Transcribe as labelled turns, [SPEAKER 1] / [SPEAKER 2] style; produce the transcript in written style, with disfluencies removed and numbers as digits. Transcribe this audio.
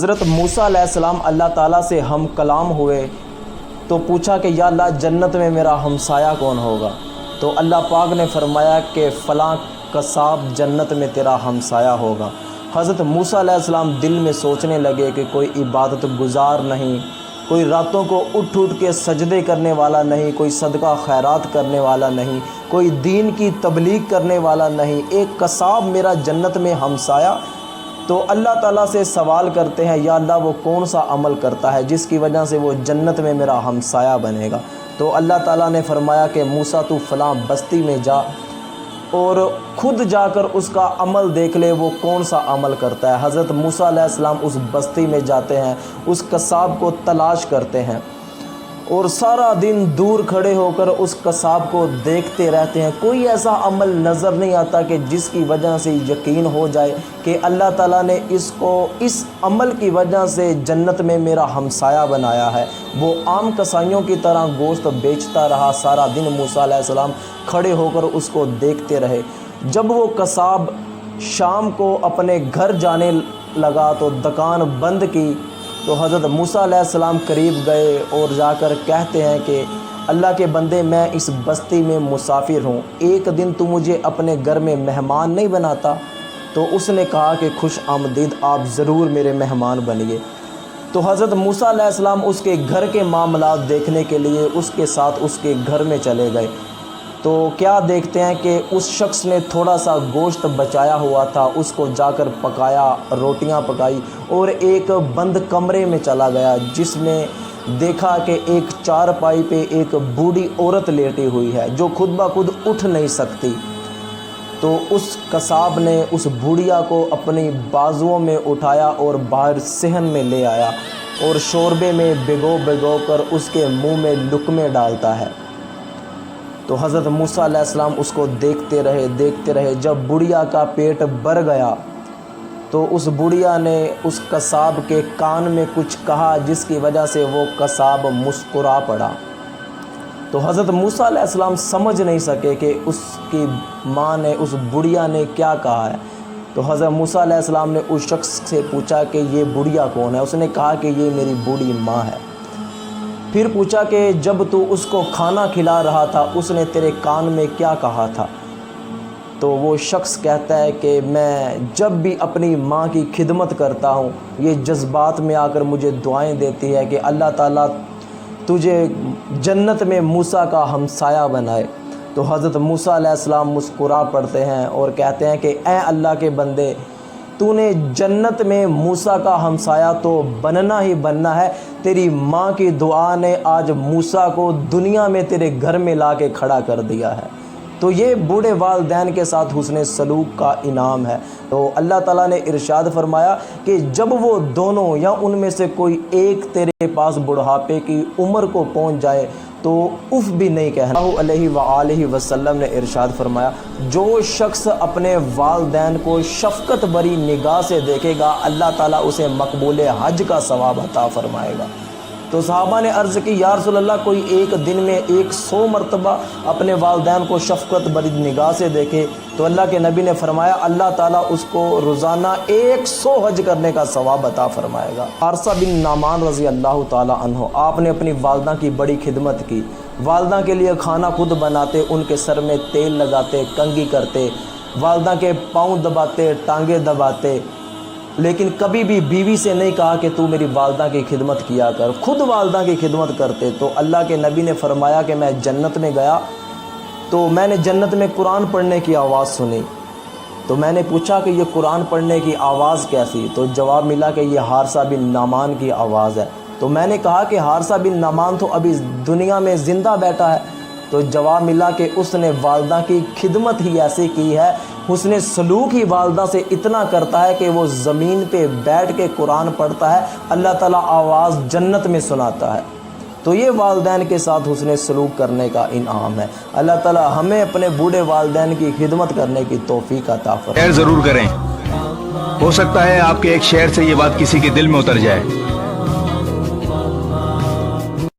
[SPEAKER 1] حضرت موسیٰ علیہ السلام اللہ تعالیٰ سے ہم کلام ہوئے تو پوچھا کہ یا اللہ جنت میں میرا ہمسایہ کون ہوگا؟ تو اللہ پاک نے فرمایا کہ فلاں قصاب جنت میں تیرا ہمسایہ ہوگا۔ حضرت موسیٰ علیہ السلام دل میں سوچنے لگے کہ کوئی عبادت گزار نہیں، کوئی راتوں کو اٹھ کے سجدے کرنے والا نہیں، کوئی صدقہ خیرات کرنے والا نہیں، کوئی دین کی تبلیغ کرنے والا نہیں، ایک قصاب میرا جنت میں ہمسایہ۔ تو اللہ تعالیٰ سے سوال کرتے ہیں یا اللہ وہ کون سا عمل کرتا ہے جس کی وجہ سے وہ جنت میں میرا ہمسایہ بنے گا؟ تو اللہ تعالیٰ نے فرمایا کہ موسیٰ تو فلاں بستی میں جا اور خود جا کر اس کا عمل دیکھ لے وہ کون سا عمل کرتا ہے۔ حضرت موسیٰ علیہ السلام اس بستی میں جاتے ہیں، اس قصاب کو تلاش کرتے ہیں اور سارا دن دور کھڑے ہو کر اس قصاب کو دیکھتے رہتے ہیں۔ کوئی ایسا عمل نظر نہیں آتا کہ جس کی وجہ سے یقین ہو جائے کہ اللہ تعالیٰ نے اس کو اس عمل کی وجہ سے جنت میں میرا ہمسایہ بنایا ہے۔ وہ عام قصائیوں کی طرح گوشت بیچتا رہا، سارا دن موسیٰ علیہ السلام کھڑے ہو کر اس کو دیکھتے رہے۔ جب وہ قصاب شام کو اپنے گھر جانے لگا تو دکان بند کی تو حضرت موسیٰ علیہ السلام قریب گئے اور جا کر کہتے ہیں کہ اللہ کے بندے میں اس بستی میں مسافر ہوں، ایک دن تو مجھے اپنے گھر میں مہمان نہیں بناتا؟ تو اس نے کہا کہ خوش آمدید، آپ ضرور میرے مہمان بنیے۔ تو حضرت موسیٰ علیہ السلام اس کے گھر کے معاملات دیکھنے کے لیے اس کے ساتھ اس کے گھر میں چلے گئے تو کیا دیکھتے ہیں کہ اس شخص نے تھوڑا سا گوشت بچایا ہوا تھا، اس کو جا کر پکایا، روٹیاں پکائی اور ایک بند کمرے میں چلا گیا جس میں دیکھا کہ ایک چارپائی پہ ایک بوڑھی عورت لیٹی ہوئی ہے جو خود بخود اٹھ نہیں سکتی۔ تو اس قصاب نے اس بوڑھیا کو اپنی بازوؤں میں اٹھایا اور باہر صحن میں لے آیا اور شوربے میں بھگو کر اس کے منہ میں لقمے ڈالتا ہے۔ تو حضرت موسیٰ علیہ السلام اس کو دیکھتے رہے۔ جب بڑھیا کا پیٹ بھر گیا تو اس بڑھیا نے اس قصاب کے کان میں کچھ کہا جس کی وجہ سے وہ قصاب مسکرا پڑا۔ تو حضرت موسیٰ علیہ السلام سمجھ نہیں سکے کہ اس کی ماں نے، اس بڑھیا نے کیا کہا ہے۔ تو حضرت موسیٰ علیہ السلام نے اس شخص سے پوچھا کہ یہ بڑھیا کون ہے؟ اس نے کہا کہ یہ میری بوڑھی ماں ہے۔ پھر پوچھا کہ جب تو اس کو کھانا کھلا رہا تھا اس نے تیرے کان میں کیا کہا تھا؟ تو وہ شخص کہتا ہے کہ میں جب بھی اپنی ماں کی خدمت کرتا ہوں یہ جذبات میں آ کر مجھے دعائیں دیتی ہے کہ اللہ تعالیٰ تجھے جنت میں موسیٰ کا ہمسایہ بنائے۔ تو حضرت موسیٰ علیہ السلام مسکرا پڑتے ہیں اور کہتے ہیں کہ اے اللہ کے بندے، تو نے جنت میں موسیٰ کا ہمسایہ تو بننا ہی بننا ہے، تیری ماں کی دعا نے آج موسیٰ کو دنیا میں تیرے گھر میں لا کے کھڑا کر دیا ہے۔ تو یہ بوڑھے والدین کے ساتھ حسن سلوک کا انعام ہے۔ تو اللہ تعالیٰ نے ارشاد فرمایا کہ جب وہ دونوں یا ان میں سے کوئی ایک تیرے پاس بڑھاپے کی عمر کو پہنچ جائے تو اف بھی نہیں کہنا۔ اللہ علیہ وآلہ وسلم نے ارشاد فرمایا جو شخص اپنے والدین کو شفقت بری نگاہ سے دیکھے گا اللہ تعالیٰ اسے مقبول حج کا ثواب عطا فرمائے گا۔ تو صحابہ نے عرض کی یا رسول اللہ کوئی ایک دن میں 100 مرتبہ اپنے والدین کو شفقت بری نگاہ سے دیکھے؟ تو اللہ کے نبی نے فرمایا اللہ تعالیٰ اس کو روزانہ 100 حج کرنے کا ثواب عطا فرمائے گا۔ حارثہ بن نعمان رضی اللہ تعالیٰ عنہ، آپ نے اپنی والدہ کی بڑی خدمت کی، والدہ کے لیے کھانا خود بناتے، ان کے سر میں تیل لگاتے، کنگھی کرتے، والدہ کے پاؤں دباتے، ٹانگیں دباتے، لیکن کبھی بھی بیوی سے نہیں کہا کہ تو میری والدہ کی خدمت کیا کر، خود والدہ کی خدمت کرتے۔ تو اللہ کے نبی نے فرمایا کہ میں جنت میں گیا تو میں نے جنت میں قرآن پڑھنے کی آواز سنی۔ تو میں نے پوچھا کہ یہ قرآن پڑھنے کی آواز کیسی؟ تو جواب ملا کہ یہ حارثہ بن نعمان کی آواز ہے۔ تو میں نے کہا کہ حارثہ بن نعمان تو ابھی دنیا میں زندہ بیٹھا ہے۔ تو جواب ملا کہ اس نے والدہ کی خدمت ہی ایسی کی ہے، حسن سلوک ہی والدہ سے اتنا کرتا ہے کہ وہ زمین پہ بیٹھ کے قرآن پڑھتا ہے، اللہ تعالیٰ آواز جنت میں سناتا ہے۔ تو یہ والدین کے ساتھ حسن سلوک کرنے کا انعام ہے۔ اللہ تعالیٰ ہمیں اپنے بوڑھے والدین کی خدمت کرنے کی توفیق عطا فرمائے۔
[SPEAKER 2] شیئر ضرور کریں، ہو سکتا ہے آپ کے ایک شیئر سے یہ بات کسی کے دل میں اتر جائے۔